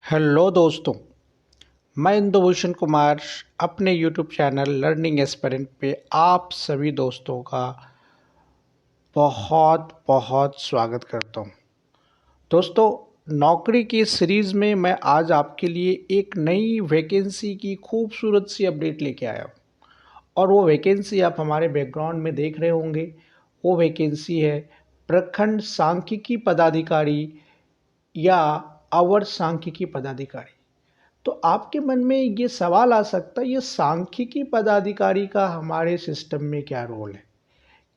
Hello दोस्तों, मैं इंदुभूषण कुमार अपने यूट्यूब चैनल लर्निंग एस्पिरेंट पे आप सभी दोस्तों का बहुत बहुत स्वागत करता हूँ। दोस्तों, नौकरी की सीरीज़ में मैं आज आपके लिए एक नई वैकेंसी की खूबसूरत सी अपडेट लेके आया हूँ और वो वैकेंसी आप हमारे बैकग्राउंड में देख रहे होंगे। वो वैकेंसी है प्रखंड सांख्यिकी पदाधिकारी या अवर सांख्यिकी पदाधिकारी। तो आपके मन में ये सवाल आ सकता है, ये सांख्यिकी पदाधिकारी का हमारे सिस्टम में क्या रोल है?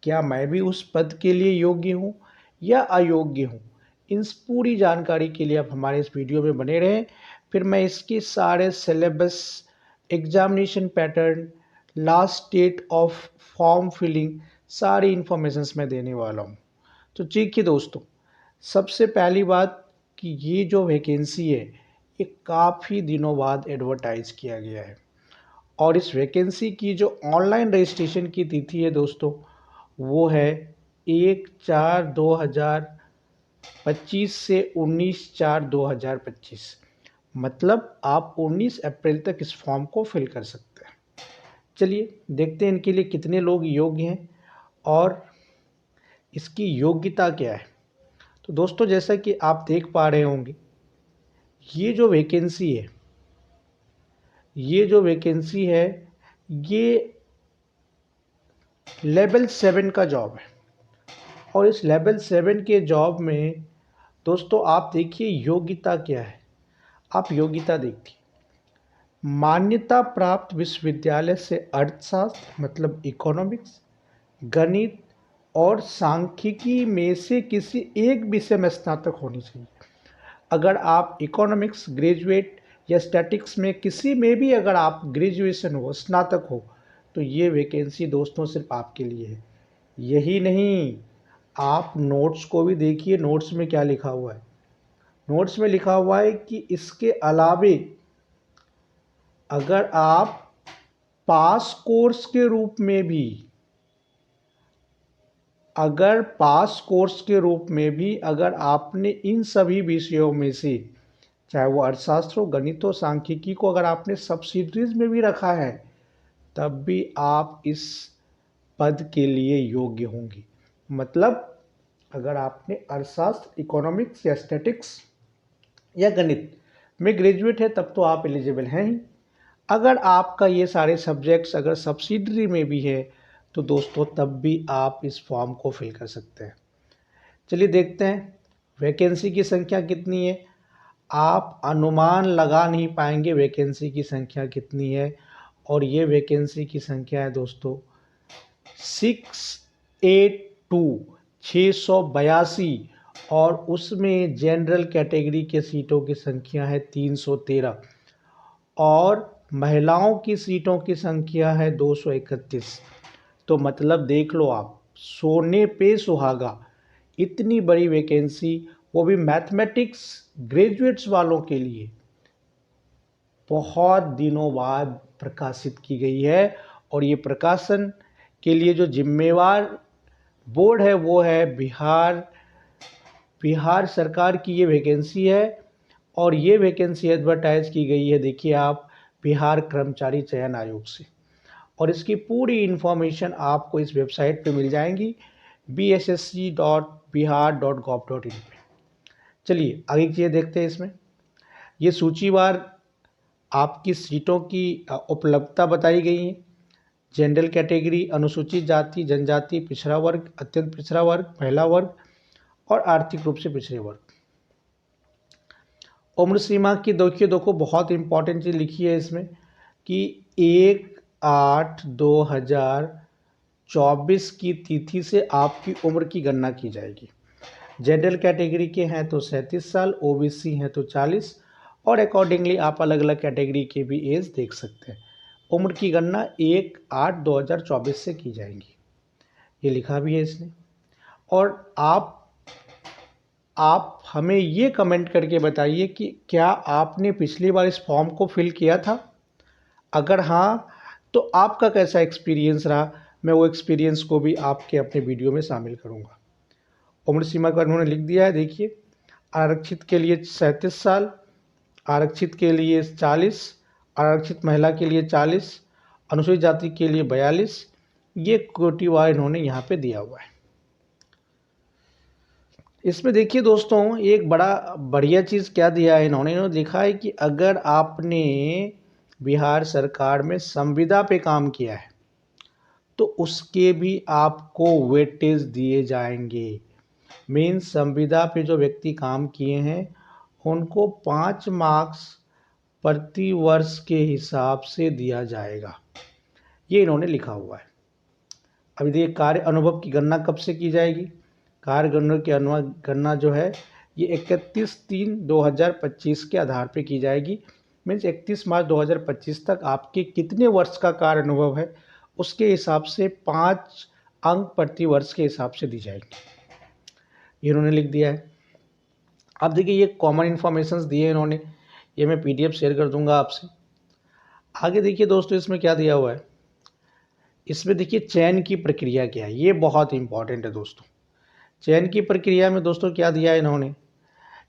क्या मैं भी उस पद के लिए योग्य हूँ या अयोग्य हूँ? इन पूरी जानकारी के लिए आप हमारे इस वीडियो में बने रहें। फिर मैं इसके सारे syllabus, examination pattern, last date of form filling, सारी इंफॉर्मेशंस मैं देने वाला हूँ। तो देखिए दोस्तों, सबसे पहली बात कि ये जो वैकेंसी है ये काफ़ी दिनों बाद एडवर्टाइज किया गया है और इस वैकेंसी की जो ऑनलाइन रजिस्ट्रेशन की तिथि है दोस्तों, वो है 1/4/2025 से 19/4/2025। मतलब आप 19 अप्रैल तक इस फॉर्म को फिल कर सकते हैं। चलिए देखते हैं इनके लिए कितने लोग योग्य हैं और इसकी योग्यता क्या है। तो दोस्तों, जैसा कि आप देख पा रहे होंगे, ये जो वैकेंसी है ये जो वैकेंसी है ये लेवल 7 का जॉब है और इस लेवल 7 के जॉब में दोस्तों आप देखिए योग्यता क्या है। आप योग्यता देखिए, मान्यता प्राप्त विश्वविद्यालय से अर्थशास्त्र मतलब इकोनॉमिक्स, गणित और सांख्यिकी में से किसी एक विषय में स्नातक होनी चाहिए। अगर आप इकोनॉमिक्स ग्रेजुएट या स्टैटिक्स में किसी में भी अगर आप ग्रेजुएशन हो, स्नातक हो, तो ये वैकेंसी दोस्तों सिर्फ आपके लिए है। यही नहीं, आप नोट्स को भी देखिए, नोट्स में क्या लिखा हुआ है। नोट्स में लिखा हुआ है कि इसके अलावे अगर आप पास कोर्स के रूप में भी अगर आपने इन सभी विषयों में से, चाहे वो अर्थशास्त्र हो, गणित हो, सांख्यिकी को अगर आपने सब्सिडरीज में भी रखा है, तब भी आप इस पद के लिए योग्य होंगे। मतलब अगर आपने अर्थशास्त्र, इकोनॉमिक्स या स्टैटिक्स या गणित में ग्रेजुएट है तब तो आप एलिजिबल हैं ही। अगर आपका ये सारे सब्जेक्ट्स अगर सब्सिडरी में भी है तो दोस्तों तब भी आप इस फॉर्म को फिल कर सकते हैं। चलिए देखते हैं वैकेंसी की संख्या कितनी है। आप अनुमान लगा नहीं पाएंगे वैकेंसी की संख्या कितनी है, और ये वैकेंसी की संख्या है दोस्तों 682 और उसमें जनरल कैटेगरी के सीटों की संख्या है 313 और महिलाओं की सीटों की संख्या है 231। तो मतलब देख लो आप, सोने पे सुहागा, इतनी बड़ी वैकेंसी, वो भी मैथमेटिक्स ग्रेजुएट्स वालों के लिए बहुत दिनों बाद प्रकाशित की गई है। और ये प्रकाशन के लिए जो जिम्मेवार बोर्ड है वो है बिहार सरकार की ये वैकेंसी है। और ये वैकेंसी एडवर्टाइज की गई है, देखिए आप, बिहार कर्मचारी चयन आयोग से। और इसकी पूरी इन्फॉर्मेशन आपको इस वेबसाइट पे मिल जाएंगी bssc.bihar.gov.in पे। चलिए आगे की चीज़ें देखते हैं। इसमें ये सूचीवार आपकी सीटों की उपलब्धता बताई गई है। जनरल कैटेगरी, अनुसूचित जाति जनजाति, पिछड़ा वर्ग, अत्यंत पिछड़ा वर्ग, महिला वर्ग और आर्थिक रूप से पिछड़े वर्ग। उम्र सीमा की देखो बहुत इंपॉर्टेंट चीज़ लिखी है इसमें कि 1/8/2024 की तिथि से आपकी उम्र की गणना की जाएगी। जनरल कैटेगरी के हैं तो 37 साल, ओबीसी हैं तो 40 और अकॉर्डिंगली आप अलग अलग कैटेगरी के भी एज देख सकते हैं। उम्र की गणना 1/8/2024 से की जाएगी, ये लिखा भी है इसने। और आप हमें ये कमेंट करके बताइए कि क्या आपने पिछली बार इस फॉर्म को फिल किया था। अगर हाँ, तो आपका कैसा एक्सपीरियंस रहा, मैं वो एक्सपीरियंस को भी आपके अपने वीडियो में शामिल करूँगा। उम्र सीमा का उन्होंने लिख दिया है, देखिए, आरक्षित के लिए 37 साल, आरक्षित के लिए 40, आरक्षित महिला के लिए 40, अनुसूचित जाति के लिए 42, ये कोटिवार इन्होंने यहाँ पे दिया हुआ है। इसमें देखिए दोस्तों, एक बड़ा बढ़िया चीज़ क्या दिया है इन्होंने लिखा है कि अगर आपने बिहार सरकार में संविदा पे काम किया है तो उसके भी आपको वेटेज दिए जाएंगे। मीन्स संविदा पे जो व्यक्ति काम किए हैं उनको 5 मार्क्स प्रति वर्ष के हिसाब से दिया जाएगा, ये इन्होंने लिखा हुआ है। अभी देखिए, कार्य अनुभव की गणना कब से की जाएगी। कार्य गणना की गणना जो है ये 31/3/2025 के आधार पे की जाएगी। मीन्स 31 मार्च 2025 तक आपके कितने वर्ष का कार्य अनुभव है उसके हिसाब से 5 अंक प्रति वर्ष के हिसाब से दी जाएगी, इन्होंने लिख दिया है। अब देखिए, ये कॉमन इन्फॉर्मेशंस दिए इन्होंने, ये मैं PDF शेयर कर दूंगा आपसे। आगे देखिए दोस्तों, इसमें क्या दिया हुआ है। इसमें देखिए चयन की प्रक्रिया क्या है, ये बहुत इंपॉर्टेंट है दोस्तों। चयन की प्रक्रिया में दोस्तों क्या दिया है इन्होंने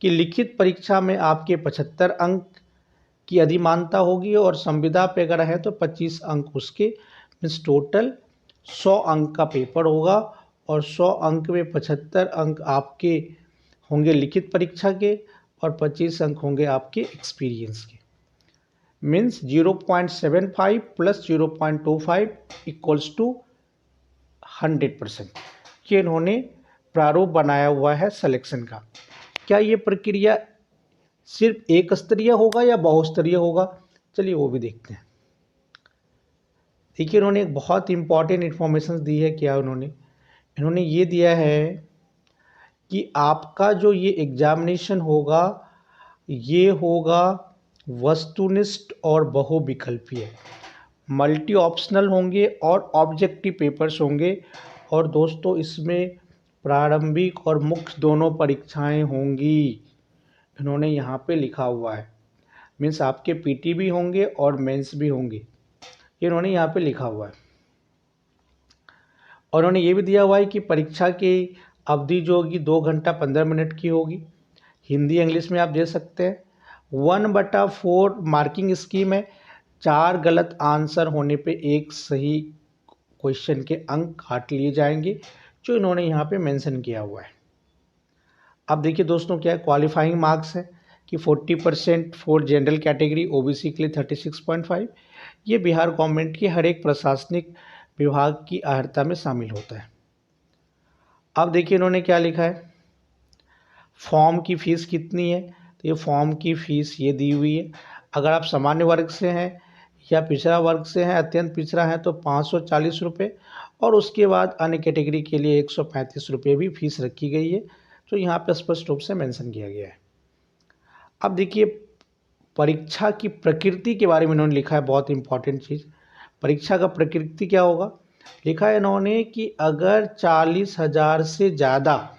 कि लिखित परीक्षा में आपके 75 अंक की अधिमानता होगी और संविदा पे अगर है तो 25 अंक उसके। मीन्स टोटल 100 अंक का पेपर होगा और 100 अंक में 75 अंक आपके होंगे लिखित परीक्षा के और 25 अंक होंगे आपके एक्सपीरियंस के। Means 0.75 plus 0.25 equals to 100%। ये इन्होंने प्रारूप बनाया हुआ है सिलेक्शन का। क्या ये प्रक्रिया सिर्फ एक स्तरीय होगा या बहुस्तरीय होगा, चलिए वो भी देखते हैं। देखिए, इन्होंने एक बहुत इंपॉर्टेंट इन्फॉर्मेशन दी है। क्या इन्होंने ये दिया है कि आपका जो ये एग्जामिनेशन होगा ये होगा वस्तुनिष्ठ और बहुविकल्पीय, मल्टी ऑप्शनल होंगे और ऑब्जेक्टिव पेपर्स होंगे। और दोस्तों, इसमें प्रारंभिक और मुख्य दोनों परीक्षाएं होंगी, इन्होंने यहाँ पे लिखा हुआ है। मीन्स आपके PT भी होंगे और मेंस भी होंगे, ये इन्होंने यहाँ पे लिखा हुआ है। और उन्होंने ये भी दिया हुआ है कि परीक्षा की अवधि जो होगी 2 घंटा 15 मिनट की होगी। हिंदी इंग्लिश में आप दे सकते हैं। 1/4 मार्किंग स्कीम है, 4 गलत आंसर होने पे एक सही क्वेश्चन के अंक काट लिए जाएंगे, जो इन्होंने यहाँ पे मेंशन किया हुआ है। अब देखिए दोस्तों, क्या है क्वालिफाइंग मार्क्स है कि 40% फॉर जनरल कैटेगरी, OBC के लिए 36.5। ये बिहार गवर्नमेंट की हर एक प्रशासनिक विभाग की अहर्ता में शामिल होता है। अब देखिए इन्होंने क्या लिखा है, फॉर्म की फ़ीस कितनी है। तो ये फॉर्म की फ़ीस ये दी हुई है। अगर आप सामान्य वर्ग से हैं या पिछड़ा वर्ग से हैं, अत्यंत पिछड़ा है, तो 540 रुपये, और उसके बाद अन्य कैटेगरी के लिए 135 रुपये भी फीस रखी गई है, तो यहाँ पर स्पष्ट रूप से मेंशन किया गया है। अब देखिए, परीक्षा की प्रकृति के बारे में इन्होंने लिखा है, बहुत इंपॉर्टेंट चीज़। परीक्षा का प्रकृति क्या होगा, लिखा है इन्होंने कि अगर 40,000 से ज़्यादा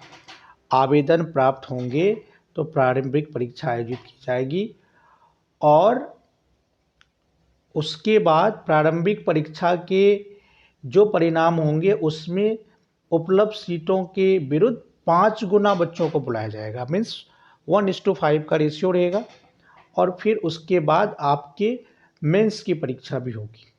आवेदन प्राप्त होंगे तो प्रारंभिक परीक्षा आयोजित की जाएगी, और उसके बाद प्रारंभिक परीक्षा के जो परिणाम होंगे उसमें उपलब्ध सीटों के विरुद्ध 5 गुना बच्चों को बुलाया जाएगा। मीन्स 1:5 का रेशियो रहेगा। और फिर उसके बाद आपके मेंस की परीक्षा भी होगी।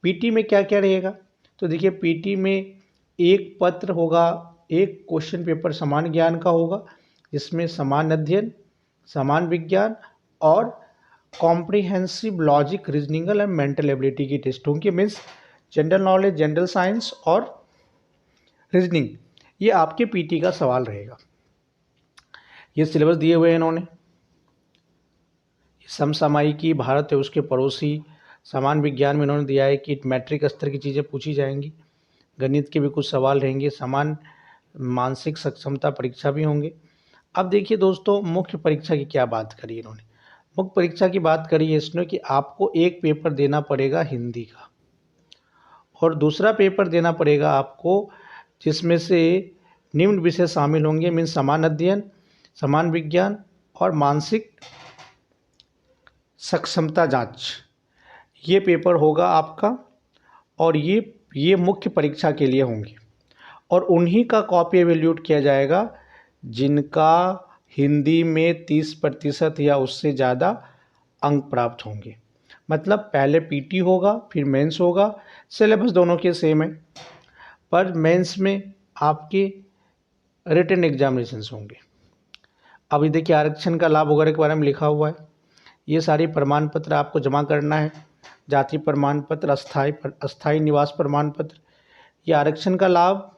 PT में क्या क्या रहेगा, तो देखिए PT में एक पत्र होगा, एक क्वेश्चन पेपर समान ज्ञान का होगा, जिसमें समान अध्ययन, समान विज्ञान और comprehensive logic, reasoning and mental ability की टेस्ट होंगे। Means general knowledge, general science और रीजनिंग, ये आपके PT का सवाल रहेगा। ये सिलेबस दिए हुए हैं इन्होंने। समसामयिकी, भारत है उसके पड़ोसी, समान विज्ञान में इन्होंने दिया है कि मैट्रिक स्तर की चीज़ें पूछी जाएंगी, गणित के भी कुछ सवाल रहेंगे, समान मानसिक सक्षमता परीक्षा भी होंगे। अब देखिए दोस्तों, मुख्य परीक्षा की क्या बात करी इन्होंने। मुख्य परीक्षा की बात करी है इसने कि आपको एक पेपर देना पड़ेगा हिंदी का, और दूसरा पेपर देना पड़ेगा आपको जिसमें से निम्न विषय शामिल होंगे। मीन्स समान अध्ययन, समान विज्ञान और मानसिक सक्षमता जांच, ये पेपर होगा आपका, और ये मुख्य परीक्षा के लिए होंगे। और उन्हीं का कॉपी एवेल्यूट किया जाएगा जिनका हिंदी में 30% या उससे ज़्यादा अंक प्राप्त होंगे। मतलब पहले पीटी होगा, फिर मेंस होगा, सिलेबस दोनों के सेम है, पर मेंस में आपके रिटन एग्जामिनेशंस होंगे। अभी देखिए आरक्षण का लाभ वगैरह के बारे में लिखा हुआ है। ये सारी प्रमाण पत्र आपको जमा करना है। जाति प्रमाण पत्र, अस्थायी निवास प्रमाण पत्र, ये आरक्षण का लाभ।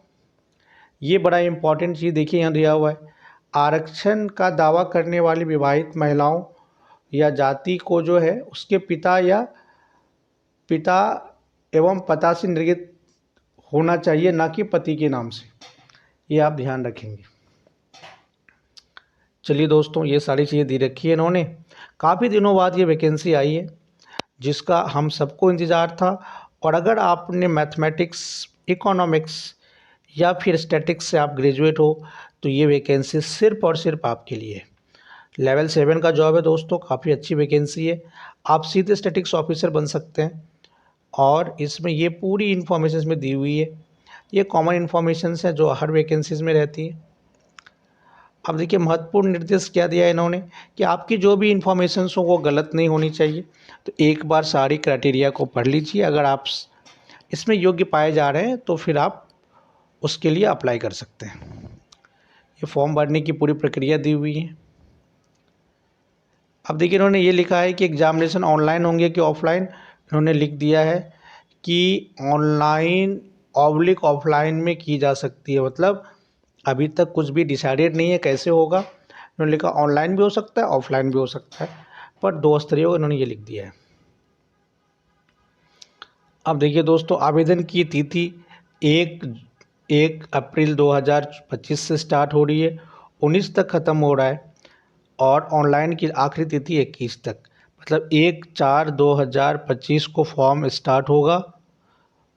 ये बड़ा इम्पॉर्टेंट चीज़ देखिए यहाँ दिया हुआ है, आरक्षण का दावा करने वाली विवाहित महिलाओं या जाति को जो है उसके पिता एवं पता से निर्गत होना चाहिए, ना कि पति के नाम से। ये आप ध्यान रखेंगे। चलिए दोस्तों, ये सारी चीज़ें दी रखी है इन्होंने। काफ़ी दिनों बाद ये वैकेंसी आई है जिसका हम सबको इंतज़ार था। और अगर आपने मैथमेटिक्स, इकोनॉमिक्स या फिर स्टैटिक्स से आप ग्रेजुएट हो तो ये वैकेंसी सिर्फ़ और सिर्फ आपके लिए है। लेवल 7 का जॉब है दोस्तों, काफ़ी अच्छी वैकेंसी है। आप सीधे स्टैटिक्स ऑफिसर बन सकते हैं और इसमें ये पूरी इन्फॉर्मेशन इसमें दी हुई है। ये कॉमन इन्फॉर्मेशंस है जो हर वैकेंसीज़ में रहती है। अब देखिए महत्वपूर्ण निर्देश क्या दिया है इन्होंने कि आपकी जो भी इन्फॉर्मेशंस हो वो गलत नहीं होनी चाहिए। तो एक बार सारी क्राइटेरिया को पढ़ लीजिए, अगर आप इसमें योग्य पाए जा रहे हैं तो फिर आप उसके लिए अप्लाई कर सकते हैं। ये फॉर्म भरने की पूरी प्रक्रिया दी हुई है। अब देखिए इन्होंने ये लिखा है कि एग्जामिनेशन ऑनलाइन होंगे कि ऑफलाइन। इन्होंने लिख दिया है कि ऑनलाइन ऑफलाइन में की जा सकती है। मतलब अभी तक कुछ भी डिसाइडेड नहीं है कैसे होगा। इन्होंने लिखा ऑनलाइन भी हो सकता है, ऑफलाइन भी हो सकता है, पर 2 स्तरीय इन्होंने ये लिख दिया है। अब देखिए दोस्तों, आवेदन की तिथि 1 अप्रैल 2025 से स्टार्ट हो रही है, 19 तक ख़त्म हो रहा है। और ऑनलाइन की आखिरी तिथि 21 तक, मतलब 1/4/2025 को फॉर्म स्टार्ट होगा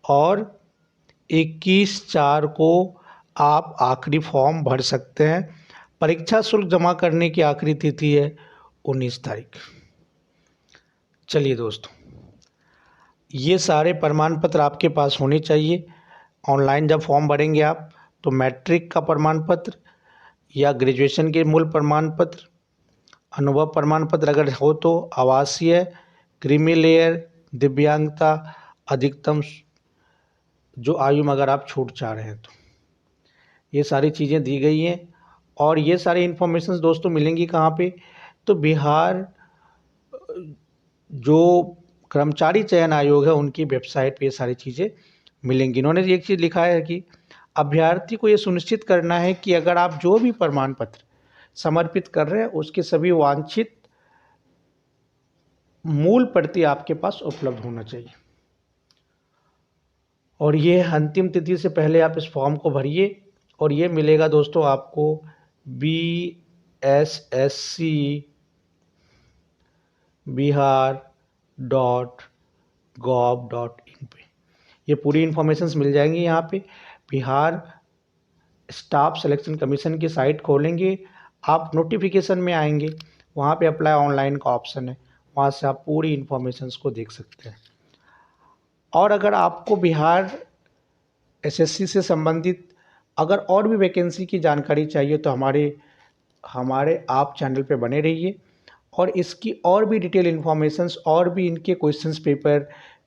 और 21/4 को आप आखिरी फॉर्म भर सकते हैं। परीक्षा शुल्क जमा करने की आखिरी तिथि है 19 तारीख। चलिए दोस्तों, ये सारे प्रमाण पत्र आपके पास होने चाहिए। ऑनलाइन जब फॉर्म भरेंगे आप तो मैट्रिक का प्रमाण पत्र या ग्रेजुएशन के मूल प्रमाण पत्र, अनुभव प्रमाण पत्र अगर हो तो, आवासीय, क्रीमी लेयर, दिव्यांगता, अधिकतम जो आयु में अगर आप छूट चाह रहे हैं तो ये सारी चीज़ें दी गई हैं। और ये सारी इन्फॉर्मेशन दोस्तों मिलेंगी कहाँ पे, तो बिहार जो कर्मचारी चयन आयोग है उनकी वेबसाइट पे ये सारी चीज़ें मिलेंगी। इन्होंने एक चीज़ लिखा है कि अभ्यर्थी को ये सुनिश्चित करना है कि अगर आप जो भी प्रमाण पत्र समर्पित कर रहे हैं उसके सभी वांछित मूल प्रति आपके पास उपलब्ध होना चाहिए। और ये अंतिम तिथि से पहले आप इस फॉर्म को भरिए और ये मिलेगा दोस्तों आपको bssc.bihar.gov.in पे ये पूरी इन्फॉर्मेशंस मिल जाएंगी। यहाँ पे बिहार स्टाफ सिलेक्शन कमीशन की साइट खोलेंगे, आप नोटिफिकेशन में आएंगे, वहाँ पे अप्लाई ऑनलाइन का ऑप्शन है, वहाँ से आप पूरी इन्फॉर्मेशंस को देख सकते हैं। और अगर आपको बिहार एसएससी से संबंधित अगर और भी वैकेंसी की जानकारी चाहिए तो हमारे आप चैनल पे बने रहिए और इसकी और भी डिटेल इन्फॉर्मेशंस और भी इनके क्वेश्चंस पेपर,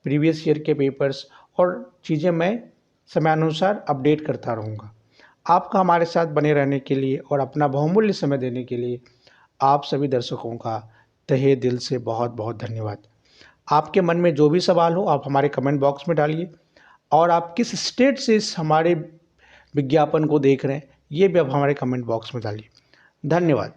प्रीवियस ईयर के पेपर्स और चीज़ें मैं समयानुसार अपडेट करता रहूँगा। आपका हमारे साथ बने रहने के लिए और अपना बहुमूल्य समय देने के लिए आप सभी दर्शकों का तहे दिल से बहुत बहुत धन्यवाद। आपके मन में जो भी सवाल हो आप हमारे कमेंट बॉक्स में डालिए और आप किस स्टेट से इस हमारे विज्ञापन को देख रहे हैं ये भी आप हमारे कमेंट बॉक्स में डालिए। धन्यवाद।